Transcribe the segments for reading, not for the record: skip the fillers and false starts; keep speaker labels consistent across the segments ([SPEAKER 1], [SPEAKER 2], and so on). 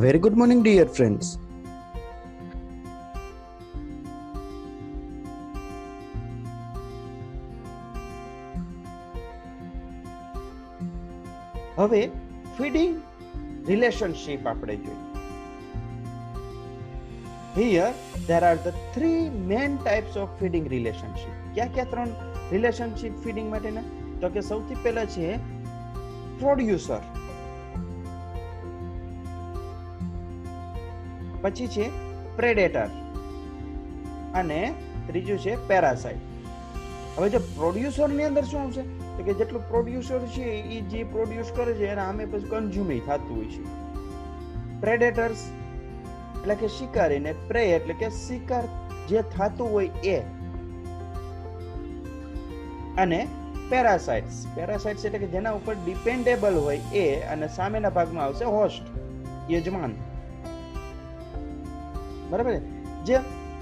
[SPEAKER 1] Very good morning, dear friends.
[SPEAKER 2] હવે feeding relationship આપણે જોઈએ. Here there are the three main types of feeding relationship. क्या ત્રણ relationship feeding માટેના? તો કે સૌથી પહેલા છે પ્રોડ્યુસર, પછી છે પ્રેડેટર અને ત્રીજું છે પેરાસાઇટ. હવે જો પ્રોડ્યુસર ની અંદર શું આવશે તો કે જેટલું પ્રોડ્યુસર છે એ જે પ્રોડ્યુસ કરે છે એના સામે પછી કન્ઝ્યુમ થતું હોય છે. પ્રેડેટર્સ એટલે કે શિકારી ને પ્રે એટલે કે શિકાર જે થતું હોય એ, અને પેરાસાઇટ્સ એટલે કે જેના ઉપર ડિપેન્ડેબલ હોય એ, અને સામેના ભાગમાં આવશે હોસ્ટ, યજમાન. બરાબર. જે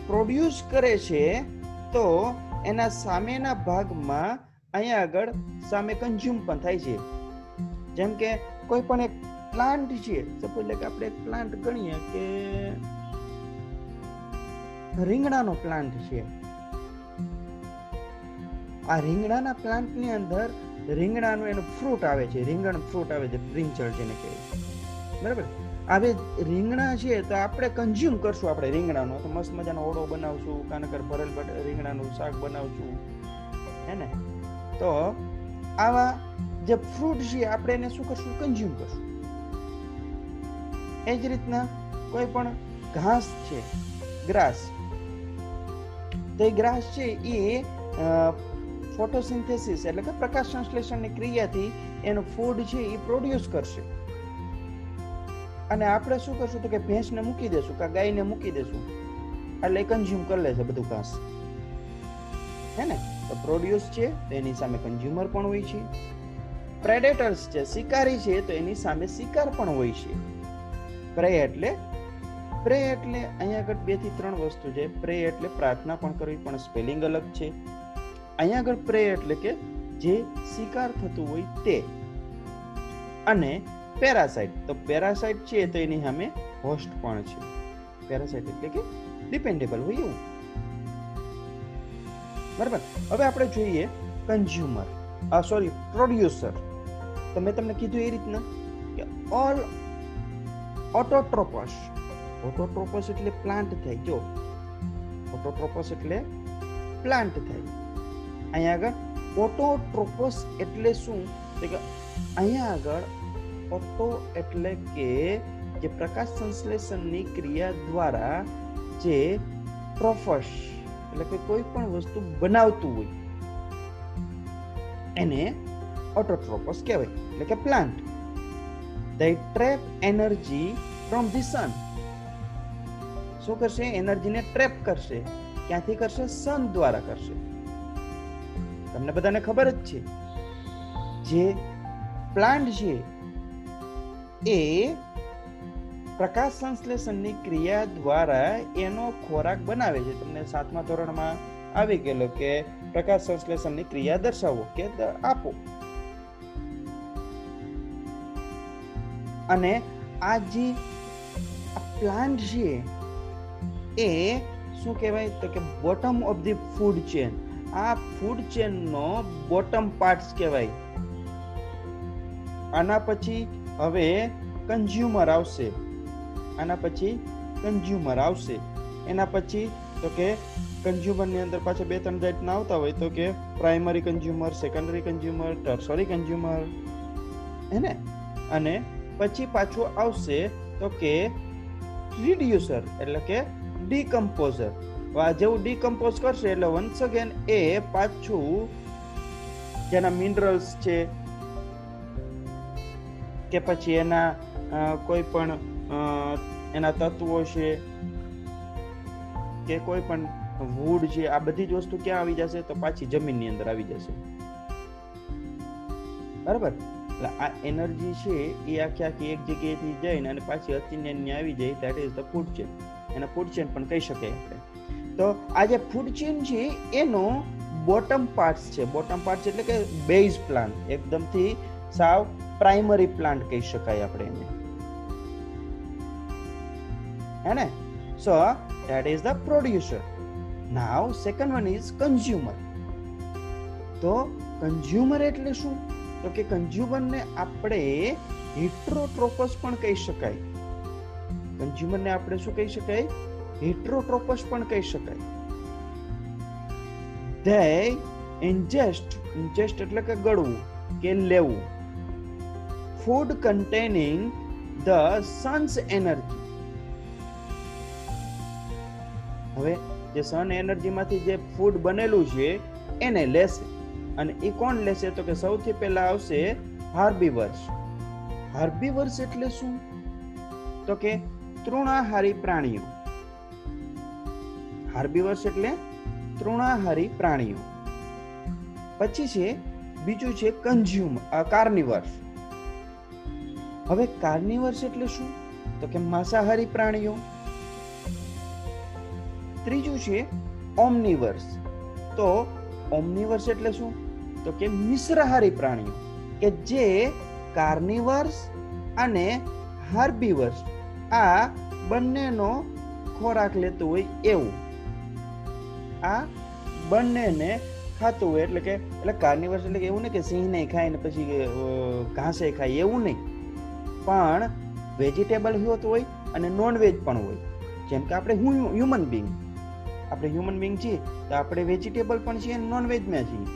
[SPEAKER 2] પ્રોડ્યુસ કરે છે તો એના સામેના ભાગમાં અહીંયા આગળ સામે કન્ઝ્યુમ પણ થાય છે. જેમ કે કોઈ પણ એક પ્લાન્ટ છે, સપોઝ કે આપણે એક પ્લાન્ટ ગણીએ કે રીંગણાનો પ્લાન્ટ છે. આ રીંગણાના પ્લાન્ટની અંદર રીંગણાનું એનું ફ્રૂટ આવે છે, રીંગણ ફ્રૂટ આવે છે, બ્રિંજલ જેને કહેવાય. બરાબર. હવે રીંગણા છે તો આપણે કન્ઝ્યુમ કરશું, આપણે રીંગણાનો તો મસ્ત મજાનો ઓળો બનાવશું, કાનકર ભરેલ રીંગણાનું શાક બનાવશું, હે ને. તો આવા જે ફ્રૂટ છે આપણે એને શું કરશું? કન્ઝ્યુમ કરશું. એ જ રીતના કોઈ પણ ઘાસ છે, ગ્રાસ, તો એ ગ્રાસ છે એ ફોટોસિન્થેસિસ એટલે કે પ્રકાશ સંશ્લેષણની ક્રિયાથી એનું ફૂડ છે એ પ્રોડ્યુસ કરશે. અને આપણે શું કરશું તો કે ભેંસને મૂકી દેશું કે ગાયને મૂકી દેશું એટલે કન્ઝ્યુમ કરી લેશે બધું ઘાસ, હે ને. તો પ્રોડ્યુસ છે તો એની સામે કન્ઝ્યુમર પણ હોય છે. પ્રેડેટર્સ છે, શિકારી છે, તો એની સામે શિકાર પણ હોય છે. પ્રે એટલે અહીંયા આગળ 2 થી 3 વસ્તુ છે. પ્રે એટલે પ્રાર્થના પણ કરવી, પણ સ્પેલિંગ અલગ છે. અહીંયા આગળ પ્રે એટલે કે જે શિકાર થતું હોય તે. અને પેરાસાઇટ, તો પેરાસાઇટ છે તો એની સામે હોસ્ટ પણ છે. પેરાસાઇટ એટલે કે ડિપેન્ડેબલ હોય એવું. બરાબર. હવે આપણે જોઈએ કન્ઝ્યુમર, પ્રોડ્યુસર. તો મેં તમને કીધું એ રીતના કે ઓલ ઓટોટ્રોપસ એટલે પ્લાન્ટ થાય. જો ઓટોટ્રોપસ એટલે પ્લાન્ટ થાય. અહીંયા આગળ ઓટોટ્રોપસ એટલે શું? તો કે અહીંયા આગળ ઓટો એટલે કે જે પ્રકાશ સંશ્લેષણની ક્રિયા દ્વારા જે ટ્રોફસ એટલે કે કોઈ પણ વસ્તુ બનાવતું હોય એને ઓટોટ્રોપસ કહેવાય, એટલે કે plant. They trap energy from the sun. શું કરશે? એનર્જીને ટ્રેપ કરશે. ક્યાંથી કરશે? સન દ્વારા કરશે. તમને બધાને ખબર જ છે જે પ્લાન્ટ છે એ પ્રકાશ સંશ્લેષણની ક્રિયા દ્વારા એનો ખોરાક બનાવે છે. તમને 7મા ધોરણમાં આવી ગયેલો કે પ્રકાશ સંશ્લેષણની ક્રિયા દર્શાવો કે આપો. અને આ જે પ્લાન્ટ છે એ શું કહેવાય તો કે bottom of the food chain. આ ફૂડ ચેનનો બોટમ પાર્ટ્સ કહેવાય. આના પછી હવે કન્ઝ્યુમર આવશે. એના પછી તો કે કન્ઝ્યુમરની અંદર પાછા 2-3 જાતના આવતા હોય, તો કે primary consumer, secondary consumer, tertiary consumer, હે ને. અને પછી પાછું આવશે તો કે રિડ્યુસર એટલે કે ડીકમ્પોઝર. જેવું ડીકમ્પોઝ કરશે એટલે વન્સ અગેન એ પાછું જેના મિનરલ્સ છે કે પછી એના કોઈ પણ એના તત્વો છે કે કોઈ પણ વુડ છે, આ બધી જ વસ્તુ ક્યાં આવી જશે? તો પાછી જમીનની અંદર આવી જશે. બરાબર. એટલે આ એનર્જી છે એ આખી એક જગ્યાએથી જઈને અને પાછી અતિન્યની આવી જાય. That is the food chain. એને ફૂડ ચેન પણ કહી શકાય આપણે. તો આ જે ફૂડ ચેન છે એનો બોટમ પાર્ટ્સ છે. બોટમ પાર્ટ્સ એટલે કે બેઝ પ્લાન્ટ, એકદમથી સાવ પ્રાઇમરી પ્લાન્ટ કહી શકાય આપણે એને. હે ને? સો that is the producer. Now second one is consumer. તો કન્ઝ્યુમર એટલે શું? તો કે કન્ઝ્યુમરને આપણે હેટરોટ્રોપસ પણ કહી શકાય. કન્ઝ્યુમરને આપણે શું કહી શકાય? હેટરોટ્રોપસ પણ કહી શકાય. They ingest એટલે કે ગળવું કે લેવું, food containing the sun's energy. હવે જે સન એનર્જી માંથી જે ફૂડ બનેલું છે એને લેશે. અને એ કોણ લેશે? તો કે સૌથી પહેલા આવશે હાર્બીવર્સ. હાર્બીવર્સ એટલે શું? તો કે તૃણાહારી પ્રાણીઓ. હાર્બીવર્સ એટલે તૃણાહારી પ્રાણીઓ. પછી છે બીજું છે કાર્નિવર્સ. હવે કાર્નિવર્સ એટલે શું? તો કે માંસાહારી પ્રાણીઓ. ત્રીજું છે ઓમ્નિવર્સ. તો ઓમ્નિવર્સ એટલે શું? તો કે મિશ્રાહારી પ્રાણીઓ, કે જે કાર્નિવર્સ અને હાર્બીવર્સ આ બંનેનો ખોરાક લેતું હોય એવું. આ બંનેને ખાતું હોય એટલે કાર્નિવર્સ એટલે એવું નહીં કે સિંહ નહીં ખાય ને પછી ઘાસે ખાય એવું નહીં, પણ વેજીટેબલ હોય અને નોનવેજ પણ હોય. જેમ કે આપણે હ્યુમન બીંગ છીએ તો આપણે વેજીટેબલ પણ છીએ અને નોનવેજમાં છીએ.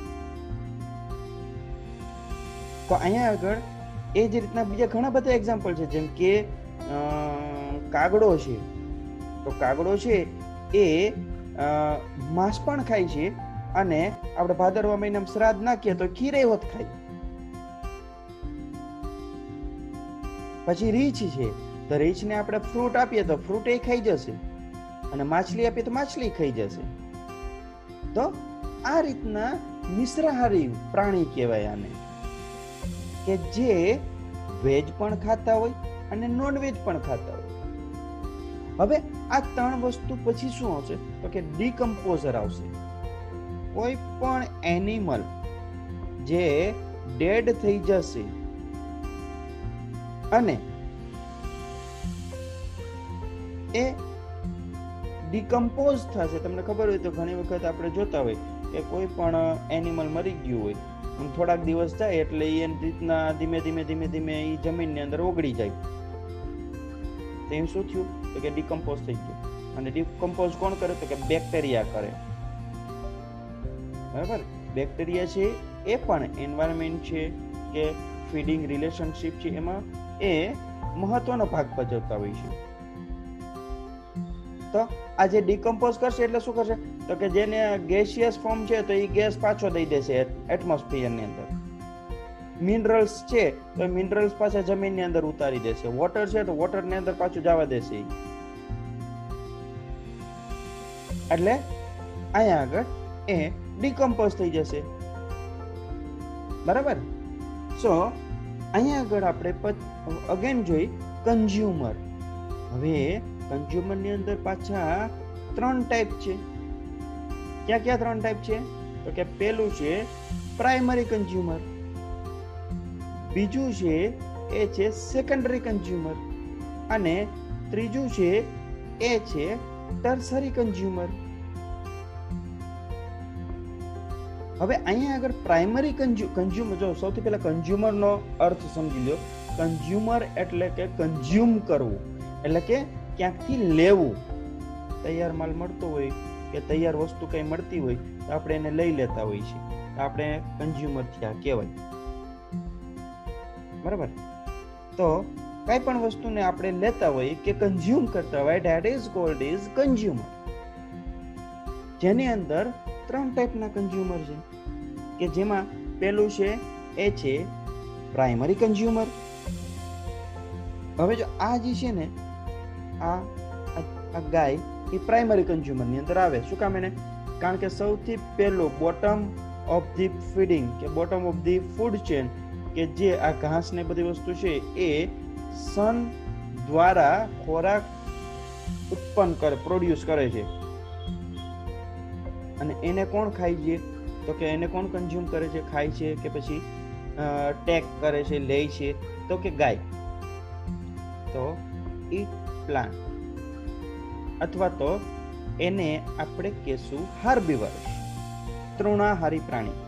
[SPEAKER 2] તો અહીંયા આગળ એ જ રીતના બીજા ઘણા બધા એક્ઝામ્પલ છે. જેમ કે કાગડો છે, તો કાગડો છે એ માંસ પણ ખાય છે અને આપણે ભાદરવા મહિનામાં શ્રાદ્ધ નાખીએ તો ખીરે હોત ખાય. પછી રીંછ છે, તો રીંછને આપણે ફ્રૂટ આપીએ તો ફ્રૂટ એ ખાઈ જશે, અને માછલી આપીએ તો માછલી ખાઈ જશે. તો આ રીતના મિશ્રાહારી પ્રાણી કહેવાય આને, કે જે વેજ પણ ખાતા હોય અને નોનવેજ પણ ખાતા હોય. હવે આ ત્રણ વસ્તુ પછી શું આવશે? તો કે ડીકમ્પોઝર આવશે. કોઈ પણ એનિમલ જે ડેડ થઈ જશે અને એ ડિકમ્પોઝ થશે. તમને ખબર હોય તો ઘણી વખત આપણે જોતા હોય કે કોઈ પણ એનિમલ મરી ગયું હોય, થોડાક દિવસ થાય એટલે એ રીતના ધીમે ધીમે એ જમીનની અંદર ઓગળી જાય. તો એમ શું થયું? તો કે ડિકમ્પોઝ થઈ ગયું. અને ડિકમ્પોઝ કોણ કરે? તો કે બેક્ટેરિયા કરે. બરાબર? બેક્ટેરિયા છે એ પણ એન્વાયરમેન્ટ છે કે ફીડિંગ રિલેશનશિપ છે એમાં એ મહત્વનો ભાગ ભજવતા હોય છે. તો આ જે ડિકમ્પોઝ કરશે એટલે શું કરશે? તો કે જેને ગેસિયસ ફોર્મ છે તો એ ગેસ પાછો દઈ દેશે એટમોસ્ફિયરની અંદર. મિનરલ્સ છે તો મિનરલ્સ પાછા જમીનની અંદર ઉતારી દેશે. વોટર છે તો વોટરની અંદર પાછું જવા દેશે. એટલે અહીંયા આગળ એ ડિકમ્પોઝ થઈ જશે. બરાબર? સો અહીંયા આગળ આપણે અગેન જોઈ કન્ઝ્યુમર. હવે કન્ઝ્યુમરની અંદર પાછા 3 ટાઈપ છે. ક્યાં 3 ટાઈપ છે? તો કે પહેલું છે પ્રાઇમરી કન્ઝ્યુમર, બીજું છે એ છે સેકન્ડરી કન્ઝ્યુમર, અને ત્રીજું છે એ છે ટર્સરી કન્ઝ્યુમર. હવે અહીંયા આગળ પ્રાઇમરી કન્ઝ્યુમર, જો સૌથી પહેલા કન્ઝ્યુમર નો અર્થ સમજી લો. કન્ઝ્યુમર એટલે કે કન્ઝ્યુમ કરવું, એટલે કે ક્યાંકથી લેવું. તૈયાર માલ મળતો હોય કે તૈયાર વસ્તુ કઈ મળતી હોય તો આપણે એને લઈ લેતા હોઈએ છીએ, તો આપણે કન્ઝ્યુમર થયા કહેવાય. બરાબર? તો કઈ પણ વસ્તુને આપણે લેતા હોય કે કન્ઝ્યુમ કરતા હોય, that is called is consumer. જેની અંદર 3 ટાઈપના કન્ઝ્યુમર છે, કે જેમાં પહેલું છે એ છે પ્રાઇમરી કન્ઝ્યુમર. હવે જો આ જે છે ને આ ગાય એ પ્રાઇમરી કન્ઝ્યુમર ની અંદર આવે. શું કામ એને? કારણ કે સૌથી પહેલો બોટમ ઓફ ધી ફીડિંગ કે bottom of the food chain, કે જે આ ઘાસ ને બધી વસ્તુ છે એ સન દ્વારા ખોરાક ઉત્પન્ન કરે, પ્રોડ્યુસ કરે છે. અને એને કોણ ખાય છે? તો કે એને કોણ કન્ઝ્યુમ કરે છે? ખાય છે કે પછી ટેક કરે છે, લે છે? તો કે ગાય. તો ઈટ પ્લાન્ટ. અથવા તો એને આપણે કહેશું હાર્બીવરસ, તૃણાહારી પ્રાણી.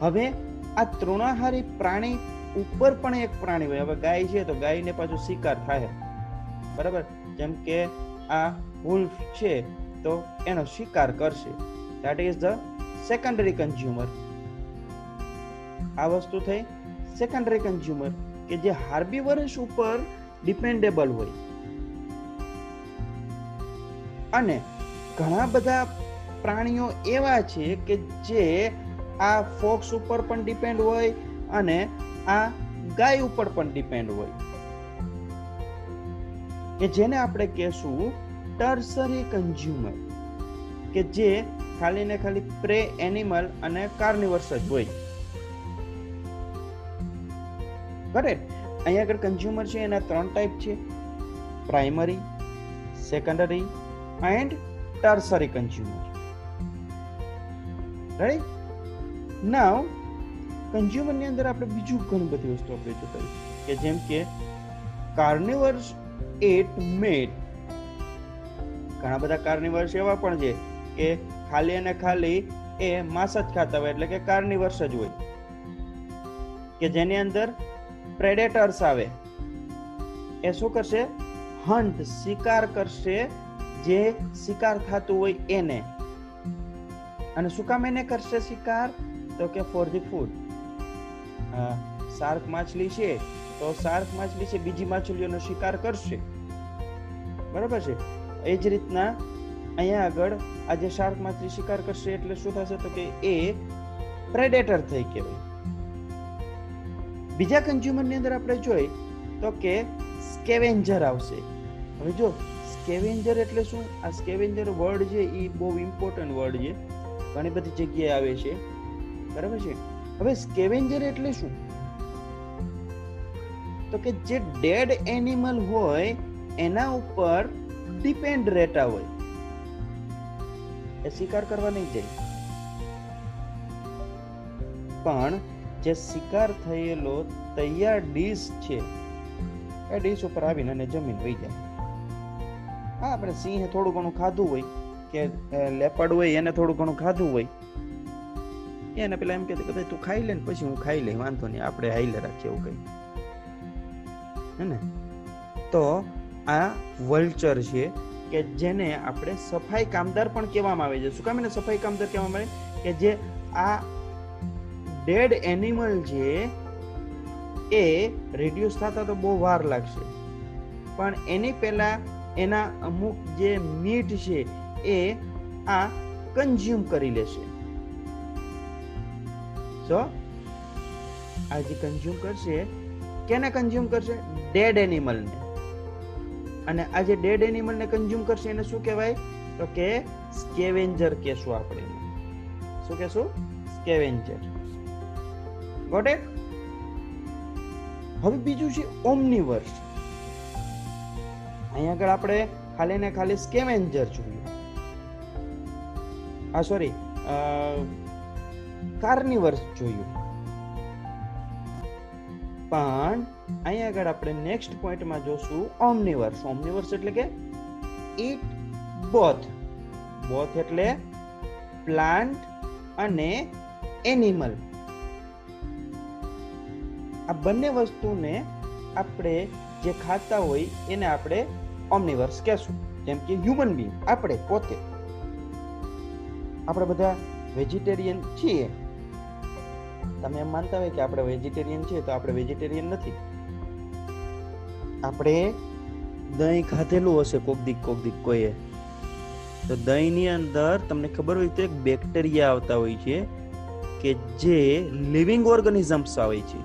[SPEAKER 2] હવે આ તૃણાહારી પ્રાણી ઉપર પણ એક પ્રાણી હોય. હવે ગાય છે તો ગાયને પાછું શિકાર થાય, બરાબર. જેમ કે આ વુલ્ફ છે તો એનો શિકાર કરશે. That is the secondary consumer. આ વસ્તુ થઈ સેકન્ડરી કન્ઝ્યુમર કે જે હાર્બીવરસ ઉપર ડિપેન્ડેબલ હોય. અને ઘણા બધા પ્રાણીઓ એવા છે કે જે આ ફોક્સ ઉપર પણ ડિપેન્ડ હોય અને આ ગાય ઉપર પણ ડિપેન્ડ હોય, કે જેને આપણે કહેશું ટર્સરી કન્ઝ્યુમર, કે જે ખાલી ને ખાલી પ્રે એનિમલ અને કાર્નિવર્સ જ હોય. કરેક્ટ. અહીંયા આગળ કન્ઝ્યુમર છે એના 3 ટાઈપ છે: primary, secondary and tertiary consumer. Right. Now consumer ની અંદર આપણે બીજું ઘણી બધી વસ્તુ આપણે જોતા હોઈએ, કે જેમ કે કાર્નિવર્સ એટ મેટ. ઘણા બધા કાર્નિવર્સ એવા પણ છે કે ખાલી અને ખાલી એ માંસ જ ખાતા હોય, એટલે કે કાર્નિવર્સ જ હોય, કે જેની અંદર પ્રેડેટર્સ આવે. એ શું કરશે? હન્ટ, શિકાર કરશે જે શિકાર થતું હોય એને. અને શું કામ એને કરશે શિકાર? તો કે ફોર ધી ફૂડ. શાર્ક માછલી છે તો શાર્ક માછલી છે બીજી માછલીઓનો શિકાર કરશે, બરાબર છે. એ જ રીતના અહીંયા આગળ આજે શાર્ક માછલી શિકાર કરશે એટલે શું થશે? તો કે એ પ્રેડેટર થઈ કહેવાય. બીજા કન્ઝ્યુમર ની અંદર આપણે જોઈ તો કે સ્કેવેન્જર આવશે. હવે જો સ્કેવેન્જર એટલે શું? આ સ્કેવેન્જર વર્ડ છે એ બહુ ઇમ્પોર્ટન્ટ વર્ડ છે, ઘણી બધી જગ્યાએ આવે છે, બરાબર છે. હવે સ્કેવેન્જર એટલે શું? તો કે જે ડેડ એનિમલ હોય એના ઉપર ડિપેન્ડ રહેતા હોય, એ શિકાર કરવા નહીં જાય, પણ જે શિકાર થયેલો તૈયાર ડીશ છે એ ડીશ ઉપર આવીને અને જમીન વહી જાય. હા, આપણે સિંહે થોડું ઘણું ખાધું હોય કે લેપર્ડ હોય એને થોડું ઘણું ખાધું હોય, એને પેલા એમ કે ભાઈ તું ખાઈ લે ને પછી હું ખાઈ લે, વાંધો નહીં, આપણે હાઈલે રાખીએ એવું કઈ, હે ને. તો આ વલ્ચર છે કે જેને આપણે સફાઈ કામદાર પણ કહેવામાં આવે છે. શું કામ એને સફાઈ કામદાર કહેવામાં આવે? કે જે આ ડેડ એનિમલ છે એ રિડ્યુસ થતા તો બહુ વાર લાગશે, પણ એની પહેલા એના અમુક જે મીટ છે એ આ કન્ઝ્યુમ કરી લેશે. સો આ જે કન્ઝ્યુમ કરશે, કેને કન્ઝ્યુમ કરશે? ડેડ એનિમલને. અને આ જે ડેડ એનિમલને કન્ઝ્યુમ કરશે એને શું કહેવાય? તો કે સ્કેવેન્જર કહેશું આપણે. શું કહેશું? સ્કેવેન્જર. Got it? હવે બીજું છે ઓમ્નિવર્સ. અહીંયા આગળ આપણે ખાલી ને ખાલી સ્કેવેન્જર જોયું, કાર્નિવર્સ જોયું, પણ અહીંયા આગળ આપણે નેક્સ્ટ પોઈન્ટમાં જોશું ઓમ્નિવર્સ. ઓમ્નિવર્સ એટલે કે ઈટ બોથ. બોથ એટલે પ્લાન્ટ અને એનિમલ. આ બંને વસ્તુને આપણે જે ખાતા હોય એને આપણે ઓમ્નિવર્સ કહેશું. જેમ કે હ્યુમન બીંગ, આપણે પોતે, આપણે બધા વેજીટેરિયન છીએ. તમે એમ માનતા હોય કે આપણે વેજીટેરિયન છીએ તો આપણે વેજીટેરિયન નથી. આપણે દહીં ખાધેલું હશે કોક દીક કોઈએ, તો દહીંની અંદર તમને ખબર હોય તો એક બેક્ટેરિયા આવતા હોય છે કે જે લિવિંગ ઓર્ગેનિઝમ્સ આવે છે.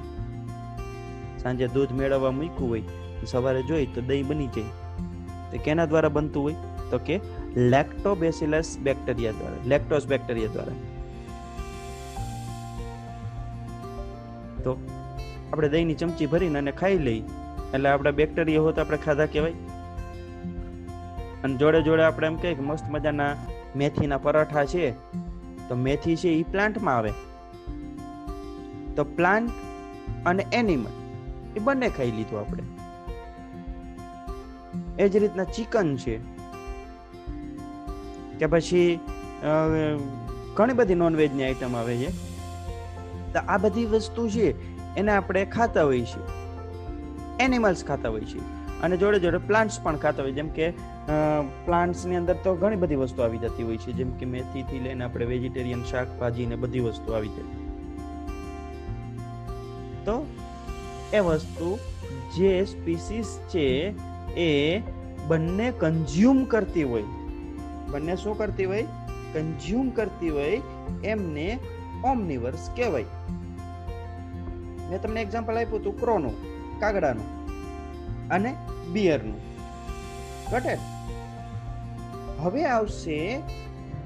[SPEAKER 2] સાંજે દૂધ મેળવવા મૂક્યું હોય, સવારે જોઈ તો દહીં બની જાય. તો કેના દ્વારા બનતું હોય? તો કે લેક્ટોબેસિલસ બેક્ટેરિયા દ્વારા, લેક્ટોસ બેક્ટેરિયા દ્વારા. તો આપણે દહીંની ચમચી ભરીને અને ખાઈ લઈ એટલે આપણા બેક્ટેરિયા હોય તો આપણે ખાધા કહેવાય. અને જોડે જોડે આપણે એમ કહીએ કે મસ્ત મજાના મેથીના પરાઠા છે, તો મેથી છે એ પ્લાન્ટમાં આવે, તો પ્લાન્ટ અને એનિમલ એ બંને ખાઈ લીધું આપણે. એ જ રીતના ચિકન છે કે પછી ઘણી બધી નોનવેજની આઈટમ આવે છે. તો આ બધી વસ્તુ છે એને આપણે ખાતા હોઈએ છીએ, એનિમલ્સ ખાતા હોઈએ છીએ, અને જોડે જોડે પ્લાન્ટ્સ પણ ખાતા હોય. જેમ કે પ્લાન્ટ્સની અંદર તો ઘણી બધી વસ્તુ આવી જતી હોય છે, જેમ કે મેથીથી લઈને આપણે વેજીટેરિયન શાકભાજી ને બધી વસ્તુ આવી જાય. તો એ વસ્તુ જે સ્પીસીસ છે એ બંને કન્ઝ્યુમ કરતી હોય, બંને શું કરતી હોય? કન્ઝ્યુમ કરતી હોય, એમને ઓમનીવર્સ કહેવાય. મેં તમને એક્ઝામ્પલ આપ્યું હતું ક્રોનું, કાગડાનું અને બિયરનું. ઘટે. હવે આવશે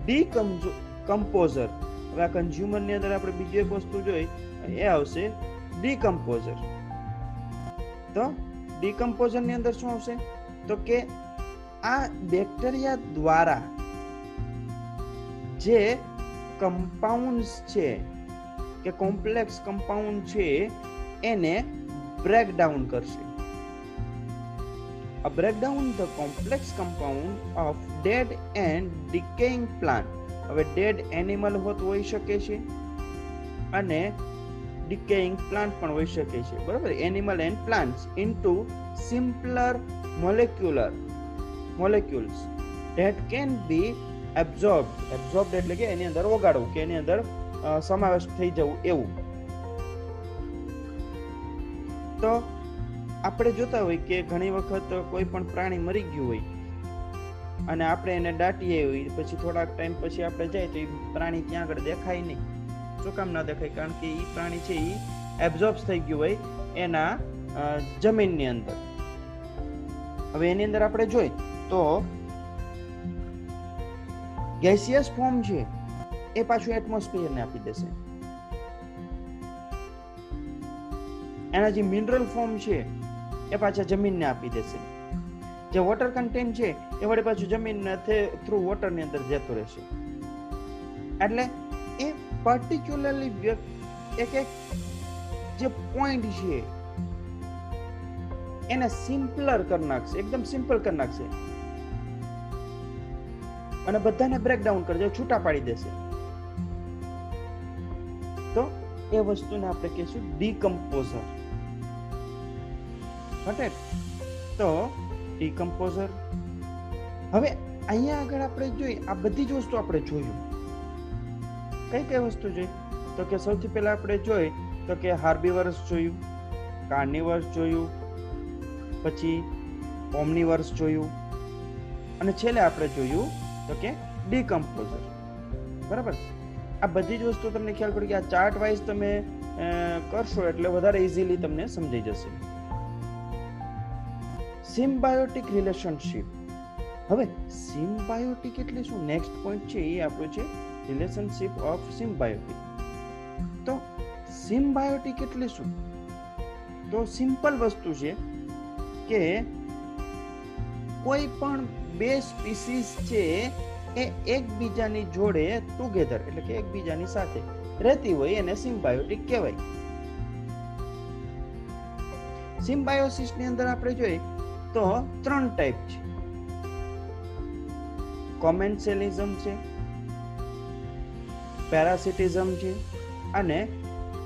[SPEAKER 2] ડીકમ્પોઝર. હવે આ કન્ઝ્યુમર ની અંદર આપણે બીજી એક વસ્તુ જોઈ, એ આવશે ડીકમ્પોઝર. તો ડીકમ્પોઝર ની અંદર શું આવશે? તો કે આ બેક્ટેરિયા દ્વારા જે કમ્પાઉન્ડ્સ છે કે કોમ્પ્લેક્સ કમ્પાઉન્ડ છે એને બ્રેકડાઉન કરશે. A break down the complex compound of dead and decaying plant. હવે dead animal હોઈ શકે છે અને decaying plant પણ હોઈ શકે છે, બરાબર? Animal and plants into simpler molecules that can be absorbed એટલે કે એની અંદર ઓગાળવું કે એની અંદર સમાવેશ થઈ જવું એવું. તો આપણે જોતા હોય કે ઘણી વખત કોઈ પણ પ્રાણી મરી ગયું હોય અને આપણે એને દાટીએ હોય, પછી થોડાક ટાઈમ પછી આપણે જાય તો એ પ્રાણી ત્યાં આગળ દેખાય નહીં. શું કામ ના દેખાય? કારણ કે એ પ્રાણી છે એ એબ્ઝોર્બ થઈ ગયું હોય એના જમીનની અંદર. હવે એની અંદર આપણે જોઈ તો ગેસિયસ ફોર્મ છે એ પાછું એટમોસ્ફિયરને આપી દેશે. એના જે મિનરલ ફોર્મ છે એ પાછા જમીનને આપી દેશે. જે વોટર કન્ટેન્ટ છે એ વડે પાછું જમીન થ્રુ વોટર ની અંદર જતો રહેશે. એટલે એ પર્ટિક્યુલરલી એક જે પોઈન્ટ છે એને સિમ્પલર કરી નાખશે, એકદમ સિમ્પલ કરી નાખશે અને બધાને બ્રેકડાઉન કરી દે, છૂટા પાડી દેશે. તો એ વસ્તુને આપણે કહીશું ડીકમ્પોઝર. તો ડીકમ્પોઝર. હવે અહીંયા આગળ આપણે જોઈએ, આ બધી જ વસ્તુ આપણે જોયું. કઈ કઈ વસ્તુ જોઈ? તો કે સૌથી પહેલા આપણે જોઈ તો કે હાર્બીવર્સ જોયું, કાર્નિવર્સ જોયું, પછી ઓમનીવર્સ જોયું, અને છેલ્લે આપણે જોયું તો કે ડીકમ્પોઝર. બરાબર? આ બધી જ વસ્તુ તમને ખ્યાલ પડી કે આ ચાર્ટ વાઇઝ તમે કરશો એટલે વધારે ઇઝીલી તમને સમજાઈ જશે. Symbiotic relationship. હવે સિમ્બાયોટિક એટલે શું? નેક્સ્ટ પોઈન્ટ છે એ આપણું છે રિલેશનશિપ ઓફ સિમ્બાયોટિક. તો સિમ્બાયોટિક એટલે શું? તો સિમ્પલ વસ્તુ છે કે કોઈ પણ બે સ્પીસીસ છે એ એકબીજાની જોડે ટુગેધર એટલે કે એકબીજાની સાથે રહેતી હોય એને સિમ્બાયોટિક કહેવાય. સિમ્બાયોસિસ ની અંદર આપણે જોઈએ તો 3 ટાઈપ છે. કોમેન્સેલિઝમ છે, પેરાસિટિઝમ છે અને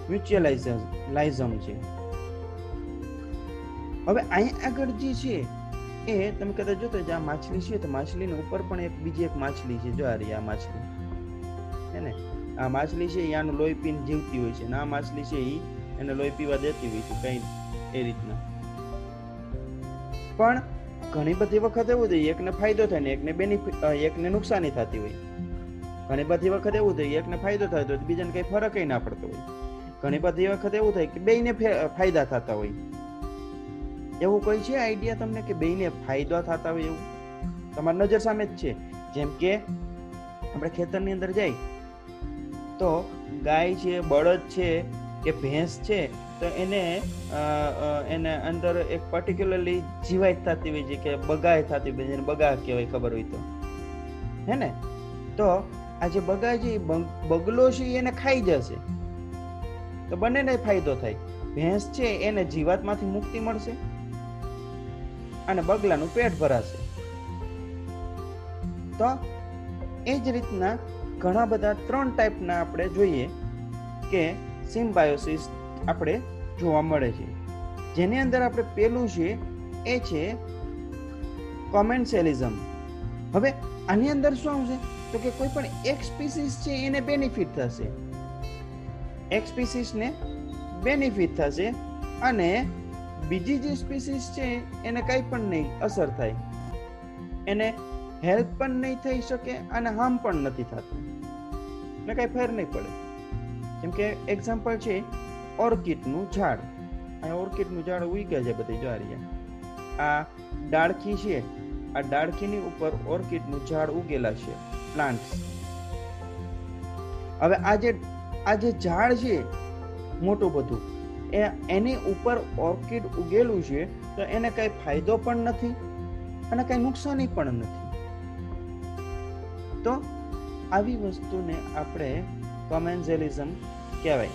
[SPEAKER 2] મ્યુચ્યુઅલાઇઝમ છે. હવે અહીં આગળ જે છે એ તમે કદાચ જોતો જે આ માછલી છે તો માછલીની ઉપર પણ બીજી એક માછલી છે. જો આ રહી આ માછલી હે ને, આ માછલી છે એ આનું લોહી પીને જીવતી હોય છે અને આ માછલી છે એને લોહી પીવા દેતી હોય છે કઈ એ રીતના. પણ ઘણી બધી વખત એવું થાય એકને ફાયદો થાય ને એકને બેનિફિટ, એકને નુકસાની થતી હોય. ઘણી બધી વખત એવું થાય એકને ફાયદો થાય તો બીજાને કઈ ફરક ના પડતો હોય. ઘણી બધી વખત એવું થાય કે બેયને ફાયદા થતા હોય. એવું કોઈ છે આઈડિયા તમને કે બેયને ફાયદા થતા હોય એવું? તમારી નજર સામે જ છે. જેમ કે આપણે ખેતરની અંદર જાય તો ગાય છે, બળદ છે કે ભેંસ છે તો એને અંદર એક પર્ટિક્યુલરલી જીવાત થતી હોય છે કે બગાય થતી હોય છે, એને બગા કહેવાય ખબર હોય તો, હે ને? તો આ જે બગા છે બગલો છે એને ખાઈ જશે તો બંનેને ફાયદો થાય. ભેંસ છે એને જીવાતમાંથી મુક્તિ મળશે અને બગલાનું પેટ ભરાશે. તો એ જ રીતના ઘણા બધા 3 ટાઈપના આપણે જોઈએ કે સિમ્બાયોસિસ આપણે જોવા મળે છે. જેની અંદર આપણે પેલું છે એ છે કોમેન્સેલિઝમ. હવે આની અંદર શું આવશે તો કે કોઈ પણ એક સ્પીસીસ છે એને બેનિફિટ થશે, એક સ્પીસીસને બેનિફિટ થશે અને બીજી જે સ્પીસીસ છે એને કંઈ પણ નહીં અસર થાય, એને હેલ્પ પણ નહીં થઈ શકે અને હાર્મ પણ નથી થતું, એટલે કંઈ ફેર નહીં પડે. જેમ કે એક્ઝામ્પલ છે ઓર્કિડનું ઝાડ. આ ઓર્કિડનું ઝાડ ઉગ્યા છે બધી જ્વારીયા. આ ડાળખી છે, આ ડાળખીની ઉપર ઓર્કિડનું ઝાડ ઉગેલા છે, પ્લાન્ટ્સ. હવે આ જે ઝાડ છે મોટું બધું એની ઉપર ઓર્કિડ ઉગેલું છે, તો એને કઈ ફાયદો પણ નથી અને કઈ નુકસાની પણ નથી. તો આવી વસ્તુને આપણે કોમેન્સેલિઝમ કહેવાય.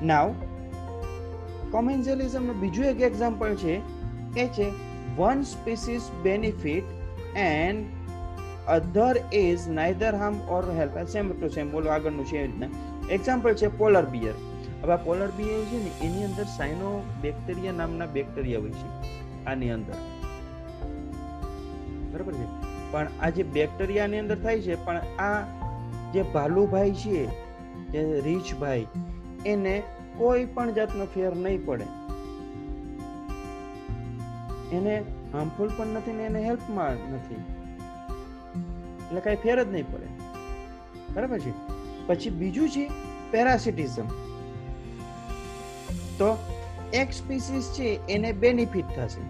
[SPEAKER 2] નાવ કોમેન્સેલિઝમનું બીજું એક એક્ઝામ્પલ છે એ છે one species benefit and other is neither harm or help. Same to same બોલો આગળનું છે એ રીતના. એક્ઝામ્પલ છે પોલર બિયર. હવે આ પોલર બિયર છે ને એની અંદર સાયનો બેક્ટેરિયા નામના બેક્ટેરિયા હોય છે આની અંદર, બરાબર છે. પણ આ જે બેક્ટેરિયાની અંદર થાય છે, પણ આ જે ભાલુભાઈ છે, જે રીચ ભાઈ, એને કોઈ પણ જાતનો ફેર નહીં પડે, એને હાર્મફુલ પણ નથી ને એને હેલ્પમાં નથી, એટલે કઈ ફેર જ નહીં પડે, બરાબર છે. પછી બીજું છે પેરાસિટિઝમ. તો એક સ્પીસીસ છે એને બેનિફિટ થશે,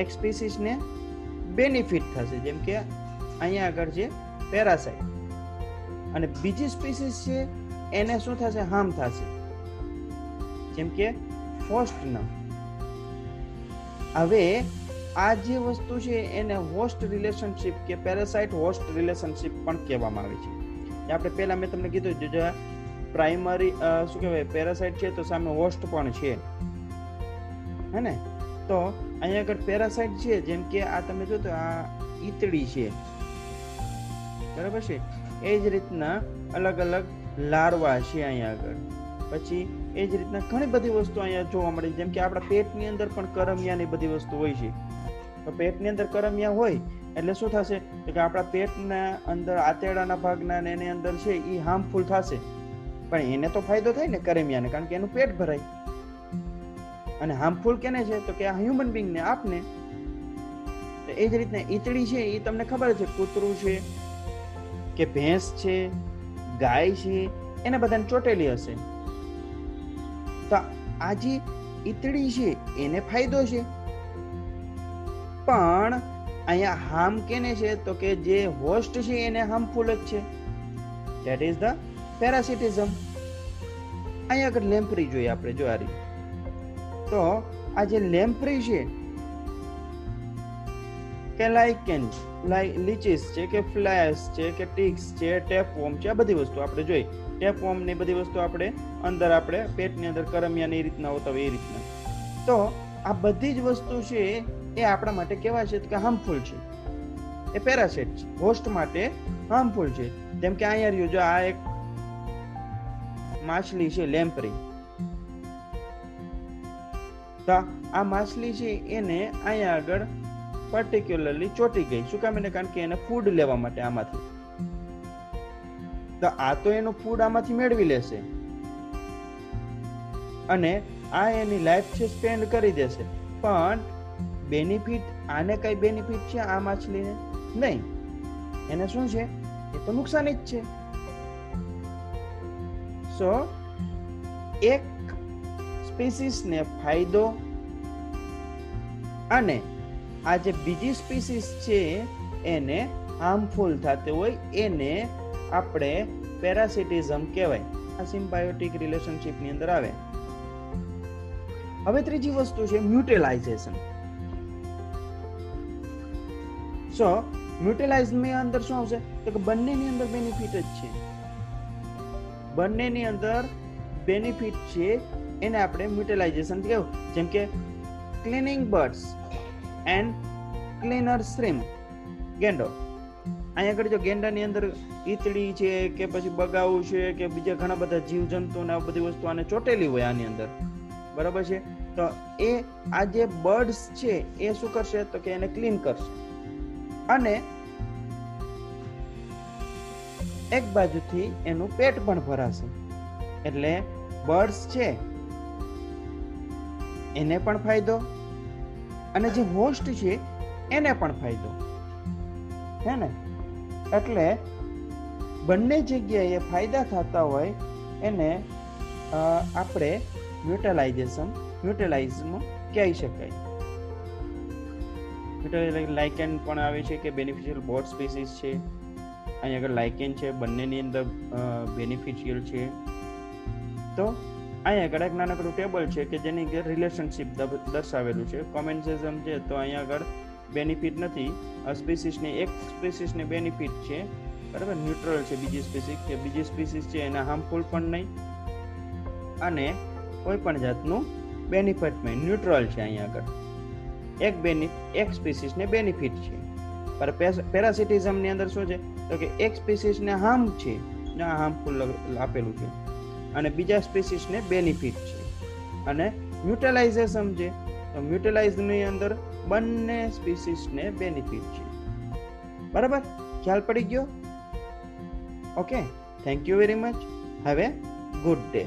[SPEAKER 2] એક સ્પીસીસને બેનિફિટ થશે, જેમ કે અહીંયા આગળ છે પેરાસાઇટ, અને બીજી સ્પીસીસ છે એને શું થશે, હાર્મ થશે, જેમ કે ફોસ્ટના. હવે આ જે વસ્તુ છે એને હોસ્ટ રિલેશનશિપ કે પેરાસાઇટ હોસ્ટ રિલેશનશિપ પણ કહેવામાં આવે છે. આપણે પહેલા મેં તમને કીધું જો પ્રાઇમરી શું કહેવાય પેરાસાઇટ છે તો સામે હોસ્ટ પણ છે, હે ને. તો અહીંયા આગળ પેરાસાઇટ છે, જેમ કે આ તમે જો તો આ ઈતળી છે, બરાબર છે. એ જ રીતના અલગ અલગ લાર્વા છે અહીંયા આગળ. પછી એ જ રીતના ઘણી બધી વસ્તુ અહીંયા જોવા મળે, જેમ કે આપણા પેટની અંદર પણ કરમિયાની બધી વસ્તુ હોય છે. તો પેટની અંદર કરમિયા હોય એટલે શું થશે કે આપણા પેટના અંદર આંતરડાના ભાગના એની અંદર છે એ હાર્મફુલ થશે, પણ એને તો ફાયદો થાય ને કરમિયાને, કારણ કે એનું પેટ ભરાય. અને હાર્મફુલ કેને છે તો કે આ હ્યુમન બીંગને, આપને. એ જ રીતના ઈતળી છે એ તમને ખબર છે કૂતરું છે કે ભેંસ છે, ગાય છે, એને બધાને ચોટેલી હશે. તો આ જે ઈતળી છે એને ફાયદો છે, પણ અહીંયા હાર્મ કેને છે તો કે જે હોસ્ટ છે એને હાર્મફુલ જ છે. That is the parasitism. અહીંયા આગળ લેમ્પ્રી જોઈએ આપણે, જો આ રીતે. તો આ જે લેમ્પ્રી છે કે લાઇકેન્સ, લીચીસ છે કે ફ્લાયસ છે કે ટિક્સ છે, ટેપવોર્મ છે, આ બધી વસ્તુ આપણે જોઈ. ટેપવોર્મ ની બધી વસ્તુ આપણે અંદર આપણે પેટની અંદર કરમિયા ની રીતના હોતા હોય એ રીતના. તો આ બધી જ વસ્તુ છે એ આપણા માટે કેવા છે કે હાર્મફુલ છે, એ પેરાસાઇટ છે, હોસ્ટ માટે હાર્મફુલ છે. જેમ કે અહીંયા રહ્યું, જો આ એક માછલી છે લેમ્પ્રી. તો આ માછલી છે એને અહીંયા આગળ પર્ટિક્યુલરલી ચોટી ગઈ. શું કામ? એને કારણ કે એને ફૂડ લેવા માટે આમાંથી. તો આ તો એનું ફૂડ આમાંથી મેળવી લેશે અને આ એની લાઈફ છે સ્પેન્ડ કરી દેશે, પણ બેનિફિટ આને કઈ બેનિફિટ છે આ માછલીને? નહીં. એને શું છે? એ તો નુકસાન જ છે. સો એક સ્પીસીસને ફાયદો અને આ જે બીજી સ્પીસીસ છે એને હાર્મફુલ થતી હોય એને આપણે પેરાસિટિઝમ કહેવાય. આ સિમ્બાયોટિક રિલેશનશિપ ની અંદર આવે. હવે ત્રીજી વસ્તુ છે મ્યુટેલાઇઝેશન. સો મ્યુટેલાઇઝ ની અંદર શું આવશે તો કે બંનેની અંદર બેનિફિટ જ છે, બંનેની અંદર બેનિફિટ છે, એને આપણે મ્યુટિલાઇઝેશન કહેવું. જેમ કે ક્લીનિંગ બર્ડ્સ એન્ડ ક્લીનર શ્રીમ્પ, ગેંડો. અહીંયા આગળ જો ગેંડાની અંદર ઈતળી છે કે પછી બગાવું છે કે બીજા ઘણા બધા જીવજંતુ ને આ બધી વસ્તુ આને ચોટેલી હોય આની અંદર, બરાબર છે. તો એ આ જે બર્ડ્સ છે એ શું કરશે તો કે એને ક્લીન કરશે, અને એક બાજુથી એનું પેટ પણ ભરાશે. એટલે બર્ડ્સ છે એને પણ ફાયદો અને જે હોસ્ટ છે એને પણ ફાયદો, હે ને. એટલે બંને જગ્યાએ ફાયદા થતા હોય એને આપણે મ્યુટિલાઇઝમાં કહી શકાય. લાઇકેન પણ આવે છે કે બેનિફિશિયલ બોર્ડ સ્પીસીસ છે. અહીં આગળ લાઇકેન છે, બંનેની અંદર બેનિફિશિયલ છે. તો અહીંયા આગળ એક નાનકડું ટેબલ છે કે જેની રિલેશનશિપ દર્શાવેલું છે. કોમેન્સેઝમ છે તો અહીંયા આગળ બેનિફિટ નથી. એક સ્પીસીસને બેનિફિટ છે, બરાબર. ન્યુટ્રલ છે બીજી સ્પીસીસ, કે બીજી સ્પીસીસ છે એને હાર્મફુલ પણ નહીં અને કોઈ પણ જાતનું બેનિફિટ નહીં, ન્યુટ્રલ છે. અહીંયા આગળ એક સ્પીસીસને બેનિફિટ છે. પર પેરાસિટિઝમની અંદર શું છે તો કે એક સ્પીસીસને હાર્મ છે, હાર્મફુલ આપેલું છે, અને બીજા સ્પીસીસને બેનિફિટ છે. અને મ્યુટિલાઇઝેશન છે તો મ્યુટિલાઇઝની અંદર બંને સ્પીસીસને બેનિફિટ છે, બરાબર. ખ્યાલ પડી ગયો? Okay, thank you very much. Have a good day.